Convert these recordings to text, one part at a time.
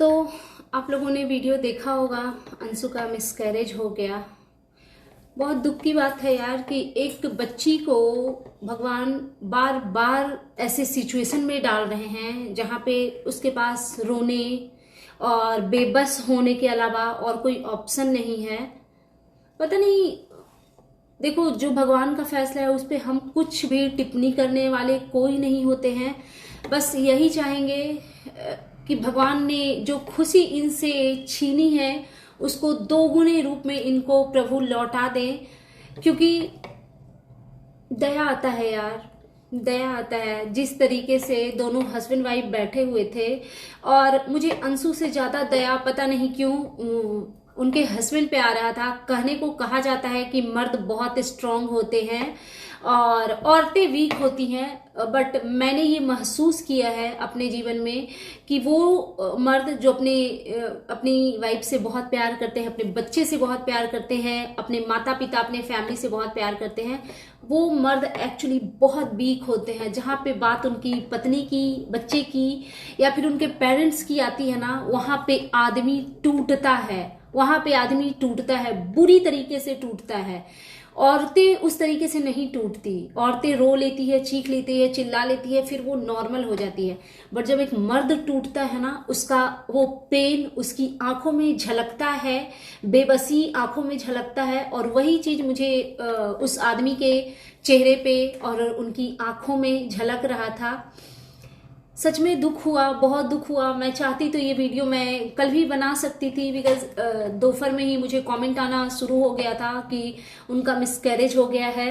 तो आप लोगों ने वीडियो देखा होगा, अंशु का मिसकैरेज हो गया। बहुत दुख की बात है यार कि एक बच्ची को भगवान बार बार ऐसे सिचुएशन में डाल रहे हैं जहाँ पे उसके पास रोने और बेबस होने के अलावा और कोई ऑप्शन नहीं है। पता नहीं, देखो जो भगवान का फैसला है उस पर हम कुछ भी टिप्पणी करने वाले कोई नहीं होते हैं। बस यही चाहेंगे कि भगवान ने जो खुशी इनसे छीनी है उसको दोगुने रूप में इनको प्रभु लौटा दे, क्योंकि दया आता है यार, दया आता है। जिस तरीके से दोनों हस्बैंड वाइफ बैठे हुए थे, और मुझे अंशु से ज्यादा दया पता नहीं क्यों उनके हस्बैंड पे आ रहा था। कहने को कहा जाता है कि मर्द बहुत स्ट्रांग होते हैं और औरतें वीक होती हैं, बट मैंने ये महसूस किया है अपने जीवन में कि वो मर्द जो अपनी वाइफ से बहुत प्यार करते हैं, अपने बच्चे से बहुत प्यार करते हैं, अपने माता पिता अपने फैमिली से बहुत प्यार करते हैं, वो मर्द एक्चुअली बहुत वीक होते हैं। जहाँ पे बात उनकी पत्नी की, बच्चे की या फिर उनके पेरेंट्स की आती है ना, वहां पे आदमी टूटता है, वहां पे आदमी टूटता है, बुरी तरीके से टूटता है। औरतें उस तरीके से नहीं टूटती, औरतें रो लेती है, चीख लेती है, चिल्ला लेती है, फिर वो नॉर्मल हो जाती है। बट जब एक मर्द टूटता है ना, उसका वो पेन उसकी आंखों में झलकता है, बेबसी आंखों में झलकता है। और वही चीज मुझे उस आदमी के चेहरे पे और उनकी आंखों में झलक रहा था। सच में दुख हुआ, बहुत दुख हुआ। मैं चाहती तो ये वीडियो मैं कल भी बना सकती थी, बिकॉज दोपहर में ही मुझे कमेंट आना शुरू हो गया था कि उनका मिसकैरेज हो गया है।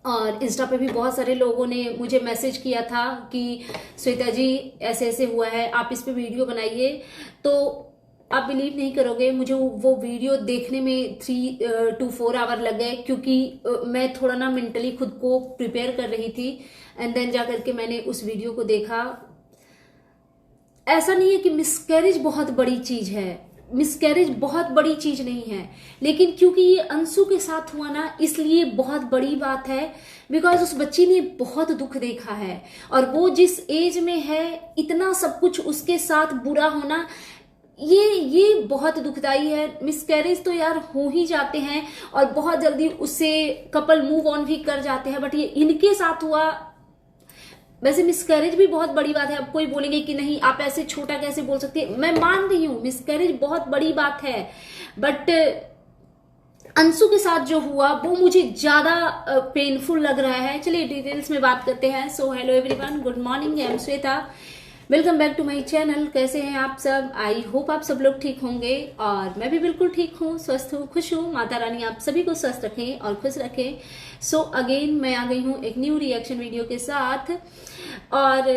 और इंस्टा पे भी बहुत सारे लोगों ने मुझे मैसेज किया था कि श्वेता जी ऐसे ऐसे हुआ है, आप इस पे वीडियो बनाइए। तो आप बिलीव नहीं करोगे, मुझे वो वीडियो देखने में 3 to 4 आवर लग गए, क्योंकि मैं थोड़ा ना मेंटली खुद को प्रिपेयर कर रही थी। एंड देन जाकर के मैंने उस वीडियो को देखा। ऐसा नहीं है कि मिसकैरेज बहुत बड़ी चीज है, मिसकैरेज बहुत बड़ी चीज नहीं है, लेकिन क्योंकि ये अंशु के साथ हुआ ना, इसलिए बहुत बड़ी बात है। बिकॉज उस बच्ची ने बहुत दुख देखा है, और वो जिस एज में है, इतना सब कुछ उसके साथ बुरा होना, ये बहुत दुखदाई है। मिसकैरेज तो यार हो ही जाते हैं और बहुत जल्दी उससे कपल मूव ऑन भी कर जाते हैं, बट ये इनके साथ हुआ। वैसे मिसकैरेज भी बहुत बड़ी बात है। अब कोई बोलेंगे कि नहीं आप ऐसे छोटा कैसे बोल सकते हैं, मैं मान रही हूं मिसकैरेज बहुत बड़ी बात है, बट अंशु के साथ जो हुआ वो मुझे ज्यादा पेनफुल लग रहा है। चलिए डिटेल्स में बात करते हैं। So hello everyone, good morning, I am Shweta, welcome back to my channel. कैसे हैं आप सब? आई होप आप सब लोग ठीक होंगे, और मैं भी बिल्कुल ठीक हूँ, स्वस्थ हूँ, खुश हूँ। माता रानी आप सभी को स्वस्थ रखें और खुश रखें। सो अगेन मैं आ गई हूँ एक न्यू रिएक्शन वीडियो के साथ, और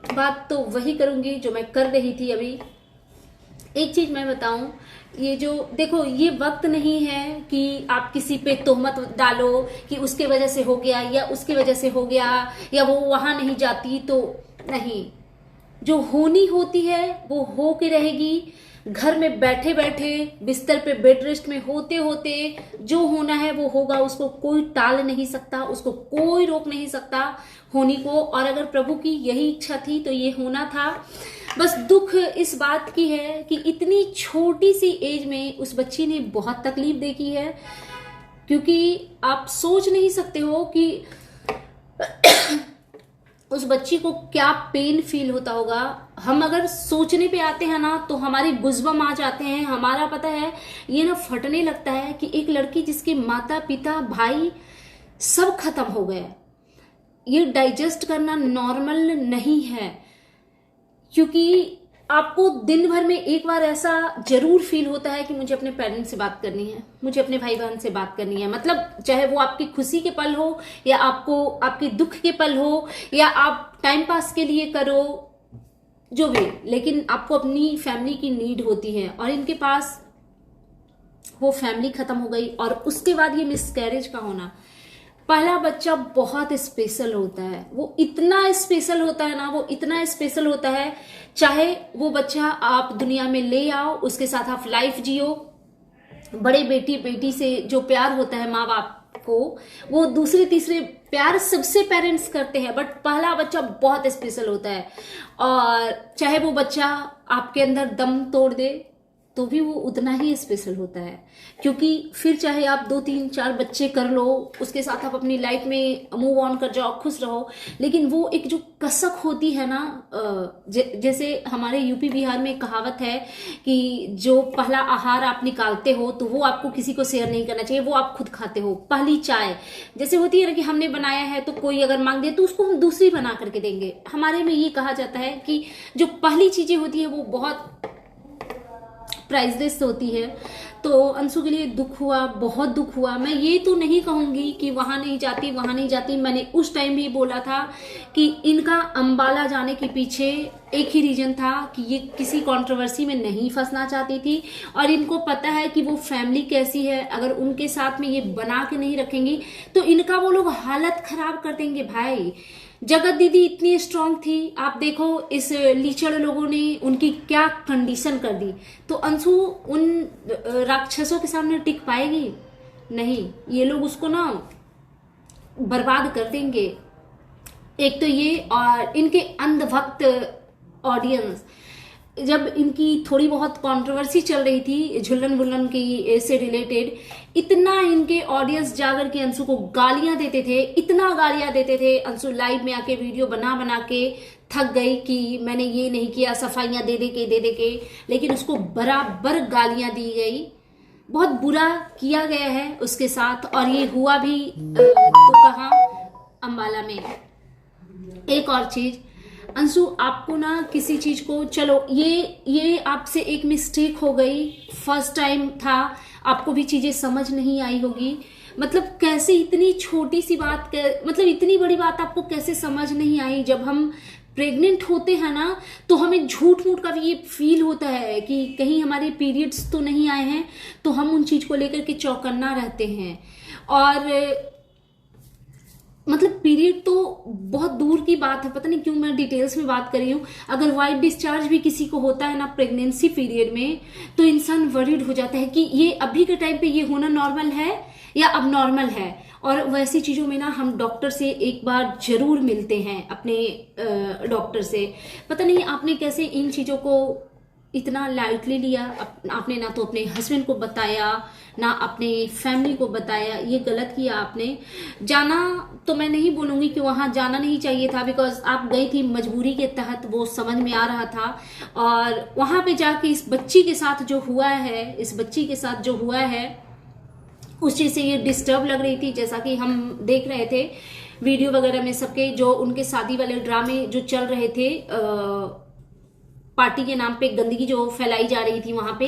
बात तो वही करूंगी जो मैं कर रही थी अभी। एक चीज मैं बताऊं, ये जो देखो, ये वक्त नहीं है कि आप किसी पे तोहमत डालो कि उसके वजह से हो गया या उसकी वजह से हो गया या वो वहां नहीं जाती तो नहीं। जो होनी होती है वो हो के रहेगी। घर में बैठे बैठे बिस्तर पे बेड रेस्ट में होते होते जो होना है वो होगा, उसको कोई टाल नहीं सकता, उसको कोई रोक नहीं सकता होनी को। और अगर प्रभु की यही इच्छा थी तो ये होना था। बस दुख इस बात की है कि इतनी छोटी सी एज में उस बच्ची ने बहुत तकलीफ देखी है, क्योंकि आप सोच नहीं सकते हो कि उस बच्ची को क्या पेन फील होता होगा। हम अगर सोचने पे आते हैं ना तो हमारे गुज़बम आ जाते हैं, हमारा पता है ये ना फटने लगता है कि एक लड़की जिसके माता पिता भाई सब खत्म हो गए, ये डाइजेस्ट करना नॉर्मल नहीं है। क्योंकि आपको दिन भर में एक बार ऐसा जरूर फील होता है कि मुझे अपने पेरेंट्स से बात करनी है, मुझे अपने भाई बहन से बात करनी है। मतलब चाहे वो आपकी खुशी के पल हो या आपको आपके दुख के पल हो या आप टाइम पास के लिए करो, जो भी, लेकिन आपको अपनी फैमिली की नीड होती है। और इनके पास वो फैमिली खत्म हो गई, और उसके बाद ये मिसकैरेज का होना। पहला बच्चा बहुत स्पेशल होता है, वो इतना स्पेशल होता है ना, वो इतना स्पेशल होता है। चाहे वो बच्चा आप दुनिया में ले आओ, उसके साथ आप लाइफ जियो, बड़े बेटी बेटी से जो प्यार होता है माँ बाप को वो दूसरे तीसरे प्यार सबसे पेरेंट्स करते हैं, बट पहला बच्चा बहुत स्पेशल होता है। और चाहे वो बच्चा आपके अंदर दम तोड़ दे तो भी वो उतना ही स्पेशल होता है, क्योंकि फिर चाहे आप 2 3 4 बच्चे कर लो, उसके साथ आप अपनी लाइफ में मूव ऑन कर जाओ, खुश रहो, लेकिन वो एक जो कसक होती है ना, जैसे हमारे यूपी बिहार में कहावत है कि जो पहला आहार आप निकालते हो तो वो आपको किसी को शेयर नहीं करना चाहिए, वो आप खुद खाते हो। पहली चाय जैसे होती है ना कि हमने बनाया है तो कोई अगर मांग दे तो उसको हम दूसरी बना करके देंगे। हमारे में ये कहा जाता है कि जो पहली चीजें होती है वो बहुत प्राइसलेस होती है। तो अंशु के लिए दुख हुआ, बहुत दुख हुआ। मैं ये तो नहीं कहूंगी कि वहां नहीं जाती वहां नहीं जाती, मैंने उस टाइम भी बोला था कि इनका अंबाला जाने के पीछे एक ही रीजन था कि ये किसी कंट्रोवर्सी में नहीं फंसना चाहती थी, और इनको पता है कि वो फैमिली कैसी है, अगर उनके साथ में ये बना के नहीं रखेंगी तो इनका वो लोग हालत खराब कर देंगे। भाई जगत दीदी इतनी स्ट्रांग थी, आप देखो इस लीचड़ लोगों ने उनकी क्या कंडीशन कर दी, तो अंशु उन राक्षसों के सामने टिक पाएगी नहीं, ये लोग उसको ना बर्बाद कर देंगे। एक तो ये, और इनके अंधभक्त ऑडियंस, जब इनकी थोड़ी बहुत कंट्रोवर्सी चल रही थी झुल्लन वुल्लन की से रिलेटेड, इतना इनके ऑडियंस जाकर के अंशु को गालियां देते थे, इतना गालियां देते थे। अंशु लाइव में आके वीडियो बना बना के थक गई कि मैंने ये नहीं किया, सफाइयां दे दे के, लेकिन उसको बराबर गालियां दी गई, बहुत बुरा किया गया है उसके साथ। और ये हुआ भी तो कहाँ, अंबाला में। एक और चीज अंशु, आपको ना किसी चीज को, चलो ये आपसे एक मिस्टेक हो गई, फर्स्ट टाइम था, आपको भी चीजें समझ नहीं आई होगी, मतलब कैसे इतनी छोटी सी बात, मतलब इतनी बड़ी बात आपको कैसे समझ नहीं आई। जब हम प्रेग्नेंट होते हैं ना तो हमें झूठ मूठ का भी ये फील होता है कि कहीं हमारे पीरियड्स तो नहीं आए हैं, तो हम उन चीज को लेकर के चौकन्ना रहते हैं। और मतलब पीरियड तो बहुत दूर की बात है, पता नहीं क्यों मैं डिटेल्स में बात कर रही हूँ। अगर वाइट डिस्चार्ज भी किसी को होता है ना प्रेगनेंसी पीरियड में, तो इंसान वरीड हो जाता है कि ये अभी के टाइम पे ये होना नॉर्मल है या अब नॉर्मल है। और वैसी चीजों में ना हम डॉक्टर से एक बार जरूर मिलते हैं, अपने डॉक्टर से। पता नहीं आपने कैसे इन चीजों को इतना लाइटली लिया। आपने ना तो अपने हस्बैंड को बताया, ना अपने फैमिली को बताया, ये गलत किया आपने। जाना तो मैं नहीं बोलूंगी कि वहां जाना नहीं चाहिए था, बिकॉज आप गई थी मजबूरी के तहत, वो समझ में आ रहा था। और वहां पे जाके इस बच्ची के साथ जो हुआ है, उस चीज से ये डिस्टर्ब लग रही थी। जैसा कि हम देख रहे थे वीडियो वगैरह में सबके, जो उनके शादी वाले ड्रामे जो चल रहे थे, पार्टी के नाम पे गंदगी जो फैलाई जा रही थी वहां पे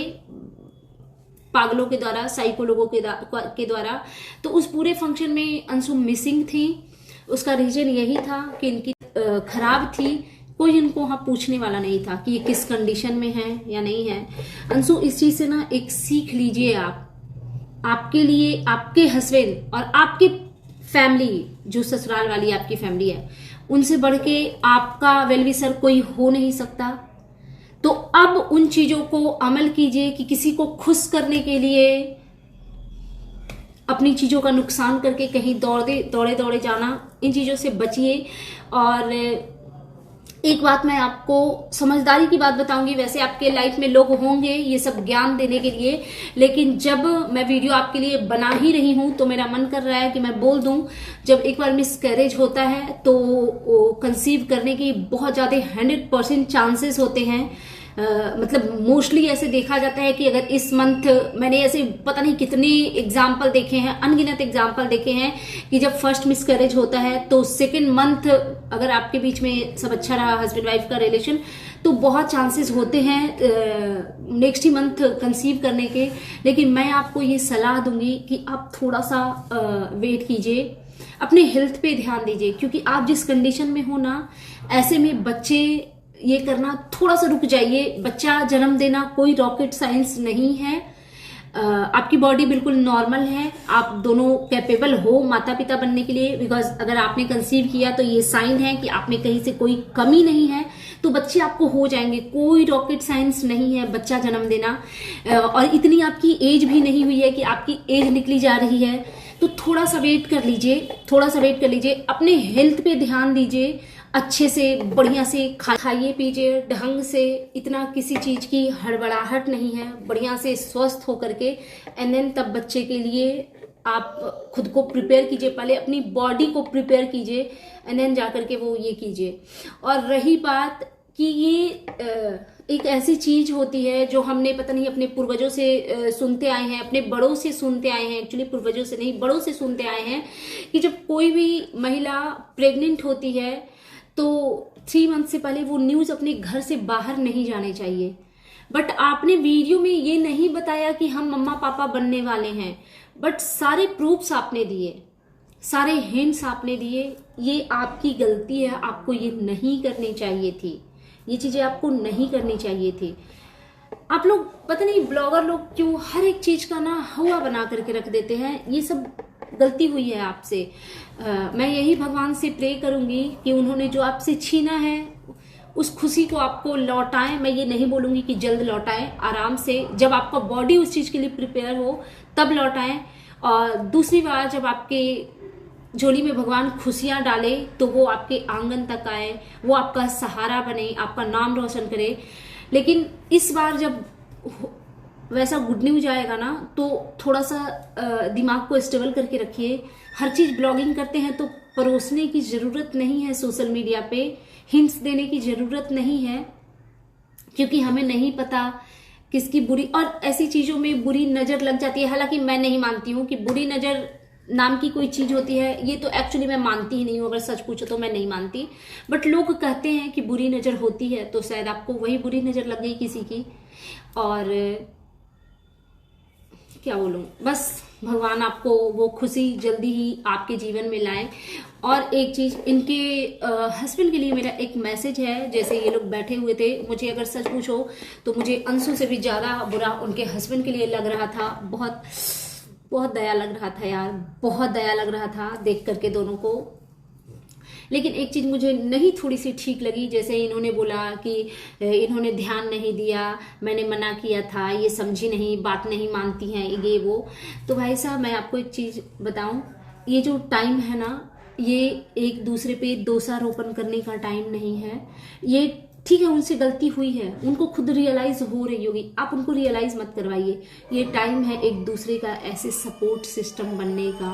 पागलों के द्वारा, साइको लोगों के द्वारा, तो उस पूरे फंक्शन में अंशु मिसिंग थी। उसका रीजन यही था कि इनकी खराब थी, कोई इनको वहां पूछने वाला नहीं था कि ये किस कंडीशन में है या नहीं है। अंशु, इस चीज से ना एक सीख लीजिए आप, आपके लिए, आपके हस्बैंड और आपकी फैमिली, जो ससुराल वाली आपकी फैमिली है, उनसे बढ़ के आपका वेलविशर कोई हो नहीं सकता। तो अब उन चीजों को अमल कीजिए कि किसी को खुश करने के लिए अपनी चीजों का नुकसान करके कहीं दौड़े जाना, इन चीजों से बचिए। और एक बात मैं आपको समझदारी की बात बताऊंगी, वैसे आपके लाइफ में लोग होंगे ये सब ज्ञान देने के लिए, लेकिन जब मैं वीडियो आपके लिए बना ही रही हूं तो मेरा मन कर रहा है कि मैं बोल दूं। जब एक बार मिसकैरेज होता है तो कंसीव करने की बहुत ज्यादा 100% चांसेस होते हैं। मतलब मोस्टली ऐसे देखा जाता है कि अगर इस मंथ, मैंने ऐसे पता नहीं कितने एग्जाम्पल देखे हैं, अनगिनत एग्जाम्पल देखे हैं कि जब फर्स्ट मिसकैरेज होता है तो सेकेंड मंथ अगर आपके बीच में सब अच्छा रहा, हस्बैंड वाइफ का रिलेशन, तो बहुत चांसेस होते हैं नेक्स्ट ही मंथ कंसीव करने के। लेकिन मैं आपको ये सलाह दूंगी कि आप थोड़ा सा वेट कीजिए, अपने हेल्थ पे ध्यान दीजिए, क्योंकि आप जिस कंडीशन में हो ना, ऐसे में बच्चे ये करना थोड़ा सा रुक जाइए। बच्चा जन्म देना कोई रॉकेट साइंस नहीं है, आपकी बॉडी बिल्कुल नॉर्मल है, आप दोनों कैपेबल हो माता पिता बनने के लिए। बिकॉज अगर आपने कंसीव किया तो ये साइन है कि आप में कहीं से कोई कमी नहीं है, तो बच्चे आपको हो जाएंगे, कोई रॉकेट साइंस नहीं है बच्चा जन्म देना। और इतनी आपकी एज भी नहीं हुई है कि आपकी एज निकली जा रही है। तो थोड़ा सा वेट कर लीजिए, थोड़ा सा वेट कर लीजिए, अपने हेल्थ पे ध्यान दीजिए, अच्छे से बढ़िया से खाइए पीजिए ढंग से, इतना किसी चीज की हड़बड़ाहट नहीं है, बढ़िया से स्वस्थ होकर के एंड देन तब बच्चे के लिए आप खुद को प्रिपेयर कीजिए, पहले अपनी बॉडी को प्रिपेयर कीजिए एंड देन जाकर के वो ये कीजिए। और रही बात कि ये एक ऐसी चीज होती है जो हमने पता नहीं अपने पूर्वजों से सुनते आए हैं, अपने बड़ों से सुनते आए हैं, एक्चुअली पूर्वजों से नहीं बड़ों से सुनते आए हैं कि जब कोई भी महिला प्रेग्नेंट होती है तो 3 मंथ से पहले वो न्यूज अपने घर से बाहर नहीं जाने चाहिए। बट आपने वीडियो में ये नहीं बताया कि हम मम्मा पापा बनने वाले हैं, बट सारे प्रूफ्स आपने दिए, सारे हिंट्स आपने दिए। ये आपकी गलती है, आपको ये नहीं करनी चाहिए थी, ये चीजें आपको नहीं करनी चाहिए थी। आप लोग पता नहीं ब्लॉगर लोग क्यों हर एक चीज का ना हवा बना करके रख देते हैं, ये सब गलती हुई है आपसे। मैं यही भगवान से प्रे करूंगी कि उन्होंने जो आपसे छीना है उस खुशी को आपको लौटाएं। मैं ये नहीं बोलूंगी कि जल्द लौटाएं, आराम से जब आपका बॉडी उस चीज के लिए प्रिपेयर हो तब लौटाएं। और दूसरी बार जब आपके झोली में भगवान खुशियां डाले तो वो आपके आंगन तक आए, वो आपका सहारा बने, आपका नाम रोशन करे। लेकिन इस बार जब वैसा गुड न्यूज आएगा ना तो थोड़ा सा दिमाग को स्टेबल करके रखिए। हर चीज ब्लॉगिंग करते हैं तो परोसने की जरूरत नहीं है, सोशल मीडिया पे हिंट्स देने की जरूरत नहीं है, क्योंकि हमें नहीं पता किसकी बुरी और ऐसी चीजों में बुरी नजर लग जाती है। हालांकि मैं नहीं मानती हूँ कि बुरी नजर नाम की कोई चीज होती है, ये तो एक्चुअली मैं मानती ही नहीं हूँ, अगर सच पूछो तो मैं नहीं मानती। बट लोग कहते हैं कि बुरी नजर होती है, तो शायद आपको वही बुरी नजर लग गई किसी की। और क्या बोलूं, बस भगवान आपको वो खुशी जल्दी ही आपके जीवन में लाए। और एक चीज, इनके हस्बैंड के लिए मेरा एक मैसेज है। जैसे ये लोग बैठे हुए थे, मुझे अगर सच पूछो तो मुझे अंशु से भी ज्यादा बुरा उनके हस्बैंड के लिए लग रहा था। बहुत बहुत दया लग रहा था यार, बहुत दया लग रहा था देख करके दोनों को। लेकिन एक चीज मुझे नहीं थोड़ी सी ठीक लगी, जैसे इन्होंने बोला कि इन्होंने ध्यान नहीं दिया, मैंने मना किया था, ये समझी नहीं, बात नहीं मानती हैं, ये वो। तो भाई साहब मैं आपको एक चीज बताऊं, ये जो टाइम है ना, ये एक दूसरे पे दोषारोपण करने का टाइम नहीं है। ये ठीक है, उनसे गलती हुई है, उनको खुद रियलाइज हो रही होगी, आप उनको रियलाइज मत करवाइए। ये टाइम है एक दूसरे का ऐसे सपोर्ट सिस्टम बनने का।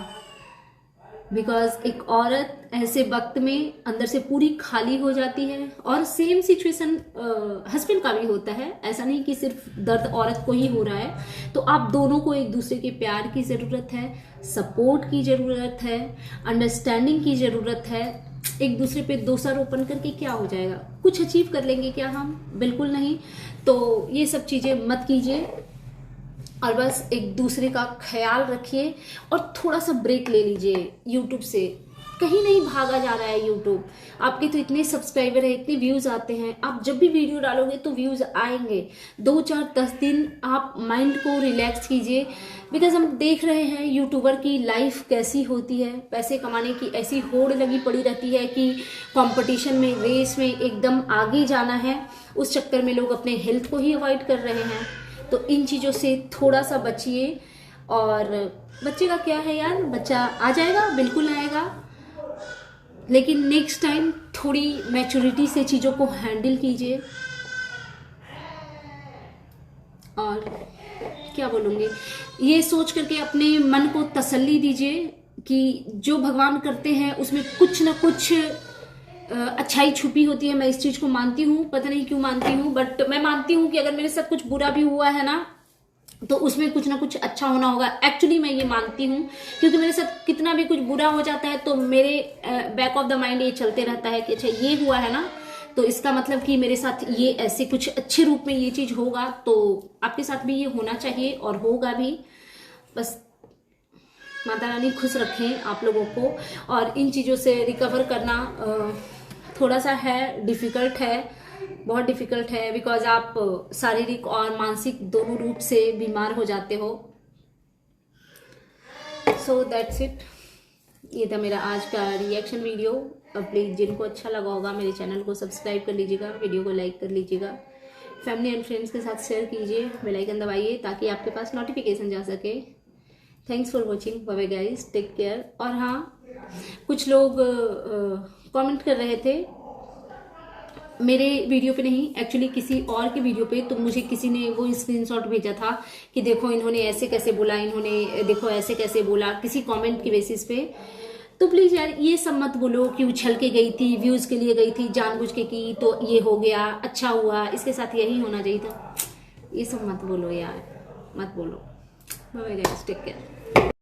बिकॉज एक औरत ऐसे वक्त में अंदर से पूरी खाली हो जाती है। और सेम सिचुएशन हस्बैंड का भी होता है, ऐसा नहीं कि सिर्फ दर्द औरत को ही हो रहा है। तो आप दोनों को एक दूसरे के प्यार की जरूरत है, सपोर्ट की जरूरत है, अंडरस्टैंडिंग की जरूरत है। एक दूसरे पे दोषारोपण करके क्या हो जाएगा, कुछ अचीव कर लेंगे क्या हम? बिल्कुल नहीं। तो ये सब चीजें मत कीजिए और बस एक दूसरे का ख्याल रखिए और थोड़ा सा ब्रेक ले लीजिए यूट्यूब से। कहीं नहीं भागा जा रहा है यूट्यूब, आपके तो इतने सब्सक्राइबर है, इतने व्यूज आते हैं, आप जब भी वीडियो डालोगे तो व्यूज आएंगे। 2 4 10 दिन आप माइंड को रिलैक्स कीजिए। बिकॉज हम देख रहे हैं यूट्यूबर की लाइफ कैसी होती है, पैसे कमाने की ऐसी होड़ लगी पड़ी रहती है कि कंपटीशन में, रेस में एकदम आगे जाना है। उस चक्कर में लोग अपने हेल्थ को ही अवॉइड कर रहे हैं। तो इन चीजों से थोड़ा सा बचिए। और बच्चे का क्या है यार, बच्चा आ जाएगा, बिल्कुल आएगा, लेकिन नेक्स्ट टाइम थोड़ी मैच्योरिटी से चीजों को हैंडल कीजिए। और क्या बोलूंगी, ये सोच करके अपने मन को तसल्ली दीजिए कि जो भगवान करते हैं उसमें कुछ ना कुछ अच्छाई छुपी होती है। मैं इस चीज को मानती हूँ, पता नहीं क्यों मानती हूँ, बट मैं मानती हूँ कि अगर मेरे साथ कुछ बुरा भी हुआ है ना तो उसमें कुछ ना कुछ अच्छा होना होगा। एक्चुअली मैं ये मानती हूँ, क्योंकि मेरे साथ कितना भी कुछ बुरा हो जाता है तो मेरे बैक ऑफ द माइंड ये चलते रहता है कि अच्छा ये हुआ है ना, तो इसका मतलब कि मेरे साथ ये ऐसे कुछ अच्छे रूप में ये चीज होगा, तो आपके साथ भी ये होना चाहिए और होगा भी। बस माता रानी खुश रखें आप लोगों को। और इन चीजों से रिकवर करना थोड़ा सा है, डिफिकल्ट है, बहुत डिफिकल्ट है। बिकॉज आप शारीरिक और मानसिक दोनों रूप से बीमार हो जाते हो। सो दैट्स इट, ये था मेरा आज का रिएक्शन वीडियो। प्लीज जिनको अच्छा लगा होगा मेरे चैनल को सब्सक्राइब कर लीजिएगा, वीडियो को लाइक कर लीजिएगा, फैमिली एंड फ्रेंड्स के साथ शेयर कीजिए, बेल आइकन दबाइए ताकि आपके पास नोटिफिकेशन जा सके। Thanks for watching, bye bye guys, take care. और हाँ, कुछ लोग कमेंट कर रहे थे मेरे वीडियो पे नहीं, एक्चुअली किसी और के वीडियो पे, तो मुझे किसी ने वो स्क्रीनशॉट भेजा था कि देखो इन्होंने ऐसे कैसे बोला, इन्होंने देखो ऐसे कैसे बोला, किसी कमेंट की बेसिस पे। तो प्लीज यार ये सब मत बोलो कि उछल के गई थी, व्यूज के लिए गई थी, जानबूझ के की तो ये हो गया, अच्छा हुआ, इसके साथ यही होना चाहिए था। ये सब मत बोलो यार, मत बोलो। Bye bye guys, take care.